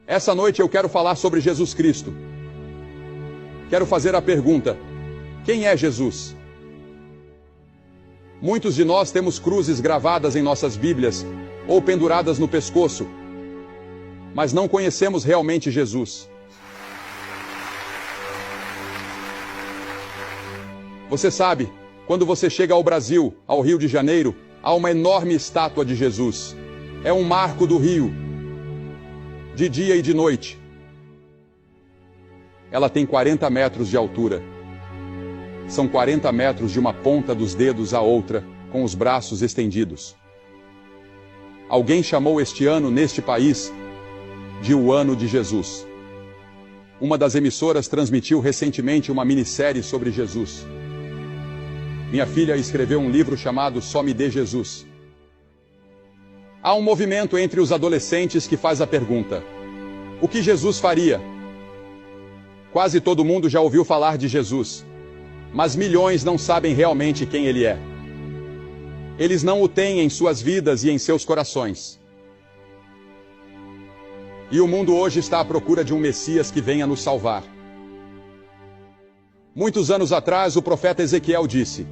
Essa noite eu quero falar sobre Jesus Cristo. Quero fazer a pergunta: quem é Jesus? Muitos de nós temos cruzes gravadas em nossas Bíblias ou penduradas no pescoço, mas não conhecemos realmente Jesus. Você sabe, quando você chega ao Brasil, ao Rio de Janeiro, há uma enorme estátua de Jesus. É um marco do Rio, de dia e de noite. Ela tem 40 metros de altura. São 40 metros de uma ponta dos dedos à outra, com os braços estendidos. Alguém chamou este ano, neste país, de o Ano de Jesus. Uma das emissoras transmitiu recentemente uma minissérie sobre Jesus. Minha filha escreveu um livro chamado Só Me Dê Jesus. Há um movimento entre os adolescentes que faz a pergunta: o que Jesus faria? Quase todo mundo já ouviu falar de Jesus, mas milhões não sabem realmente quem ele é. Eles não o têm em suas vidas e em seus corações. E o mundo hoje está à procura de um Messias que venha nos salvar. Muitos anos atrás, o profeta Ezequiel disse: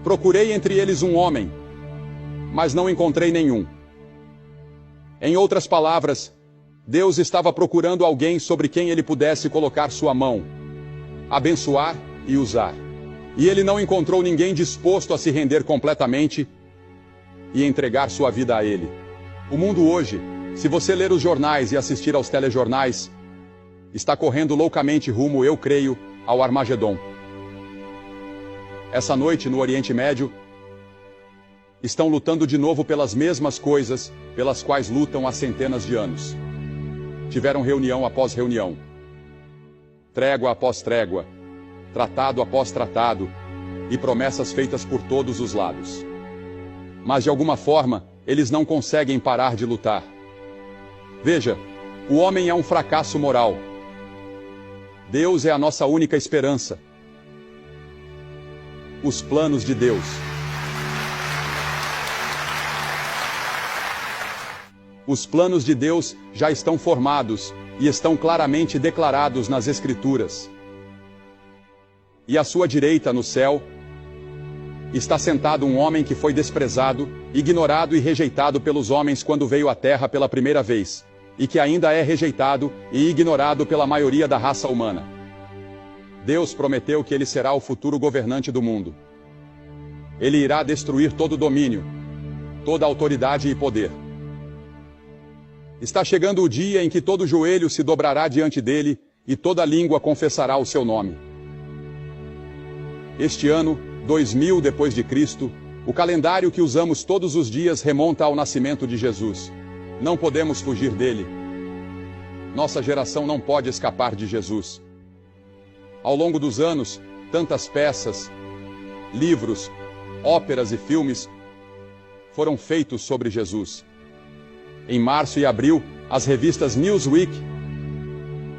procurei entre eles um homem, mas não encontrei nenhum. Em outras palavras, Deus estava procurando alguém sobre quem ele pudesse colocar sua mão, abençoar e usar. E ele não encontrou ninguém disposto a se render completamente e entregar sua vida a ele. O mundo hoje, se você ler os jornais e assistir aos telejornais, está correndo loucamente rumo, eu creio, ao Armagedon. Essa noite, no Oriente Médio, estão lutando de novo pelas mesmas coisas pelas quais lutam há centenas de anos. Tiveram reunião após reunião, trégua após trégua, tratado após tratado, e promessas feitas por todos os lados. Mas de alguma forma, eles não conseguem parar de lutar. Veja, o homem é um fracasso moral. Deus é a nossa única esperança. Os planos de Deus. Os planos de Deus já estão formados e estão claramente declarados nas Escrituras. E à sua direita, no céu, está sentado um homem que foi desprezado, ignorado e rejeitado pelos homens quando veio à Terra pela primeira vez, e que ainda é rejeitado e ignorado pela maioria da raça humana. Deus prometeu que ele será o futuro governante do mundo. Ele irá destruir todo domínio, toda autoridade e poder. Está chegando o dia em que todo joelho se dobrará diante dele e toda língua confessará o seu nome. Este ano, 2000 depois de Cristo, o calendário que usamos todos os dias remonta ao nascimento de Jesus. Não podemos fugir dele. Nossa geração não pode escapar de Jesus. Ao longo dos anos, tantas peças, livros, óperas e filmes foram feitos sobre Jesus. Em março e abril, as revistas Newsweek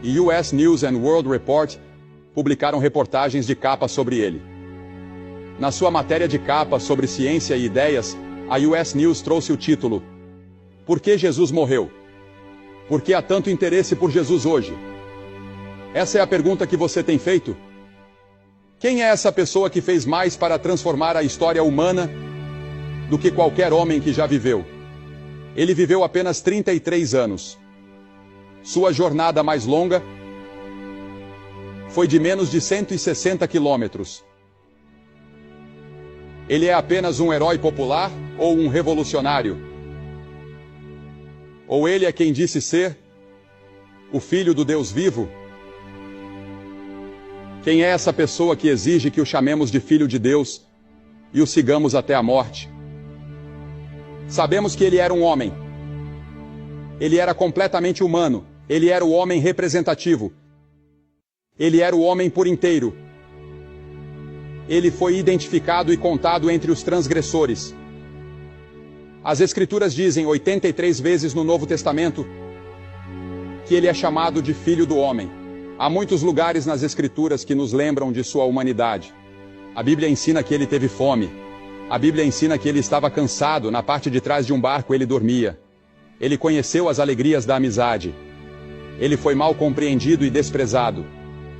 e US News and World Report publicaram reportagens de capa sobre ele. Na sua matéria de capa sobre ciência e ideias, a US News trouxe o título: Por que Jesus morreu? Por que há tanto interesse por Jesus hoje? Essa é a pergunta que você tem feito? Quem é essa pessoa que fez mais para transformar a história humana do que qualquer homem que já viveu? Ele viveu apenas 33 anos. Sua jornada mais longa foi de menos de 160 quilômetros. Ele é apenas um herói popular ou um revolucionário? Ou ele é quem disse ser o Filho do Deus vivo? Quem é essa pessoa que exige que o chamemos de Filho de Deus e o sigamos até a morte? Sabemos que ele era um homem. Ele era completamente humano. Ele era o homem representativo. Ele era o homem por inteiro. Ele foi identificado e contado entre os transgressores. As Escrituras dizem 83 vezes no Novo Testamento que ele é chamado de Filho do Homem. Há muitos lugares nas Escrituras que nos lembram de sua humanidade. A Bíblia ensina que ele teve fome. A Bíblia ensina que ele estava cansado, na parte de trás de um barco ele dormia. Ele conheceu as alegrias da amizade. Ele foi mal compreendido e desprezado.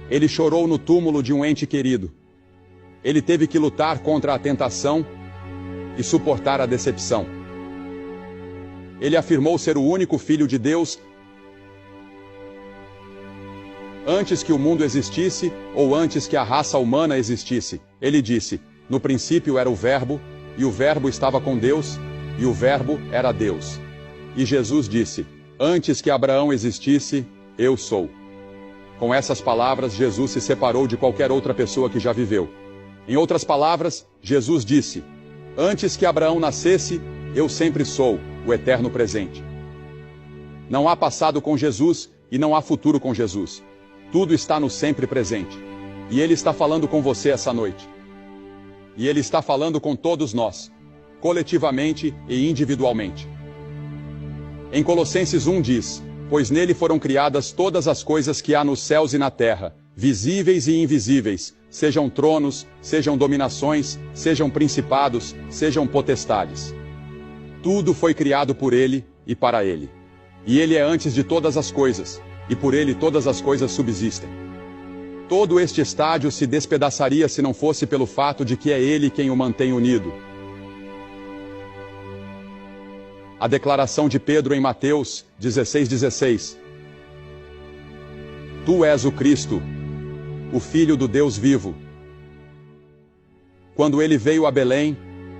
Ele chorou no túmulo de um ente querido. Ele teve que lutar contra a tentação e suportar a decepção. Ele afirmou ser o único Filho de Deus antes que o mundo existisse ou antes que a raça humana existisse. Ele disse: no princípio era o Verbo, e o Verbo estava com Deus, e o Verbo era Deus. E Jesus disse: antes que Abraão existisse, eu sou. Com essas palavras, Jesus se separou de qualquer outra pessoa que já viveu. Em outras palavras, Jesus disse: antes que Abraão nascesse, eu sempre sou, o eterno presente. Não há passado com Jesus e não há futuro com Jesus. Tudo está no sempre presente. E Ele está falando com você essa noite. E Ele está falando com todos nós, coletivamente e individualmente. Em Colossenses 1 diz: pois nele foram criadas todas as coisas que há nos céus e na terra, visíveis e invisíveis, sejam tronos, sejam dominações, sejam principados, sejam potestades. Tudo foi criado por Ele e para Ele. E Ele é antes de todas as coisas, e por Ele todas as coisas subsistem. Todo este estádio se despedaçaria se não fosse pelo fato de que é Ele quem o mantém unido. A declaração de Pedro em Mateus 16:16. Tu és o Cristo, o Filho do Deus vivo. Quando Ele veio a Belém,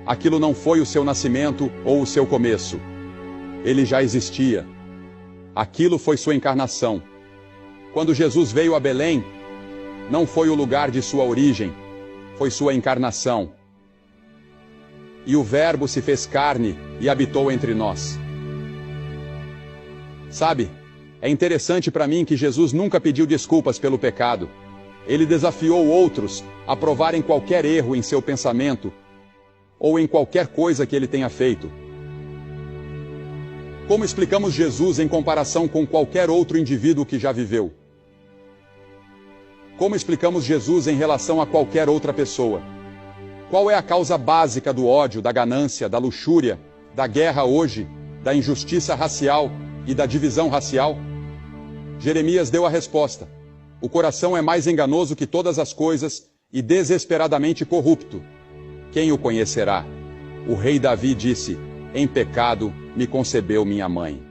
aquilo não foi o seu nascimento ou o seu começo. Ele já existia. Aquilo foi sua encarnação. Quando Jesus veio a Belém, não foi o lugar de sua origem, foi sua encarnação. E o Verbo se fez carne e habitou entre nós. Sabe, é interessante para mim que Jesus nunca pediu desculpas pelo pecado. Ele desafiou outros a provarem qualquer erro em seu pensamento ou em qualquer coisa que ele tenha feito. Como explicamos Jesus em comparação com qualquer outro indivíduo que já viveu? Como explicamos Jesus em relação a qualquer outra pessoa? Qual é a causa básica do ódio, da ganância, da luxúria, da guerra hoje, da injustiça racial e da divisão racial? Jeremias deu a resposta: o coração é mais enganoso que todas as coisas e desesperadamente corrupto. Quem o conhecerá? O rei Davi disse: em pecado me concebeu minha mãe.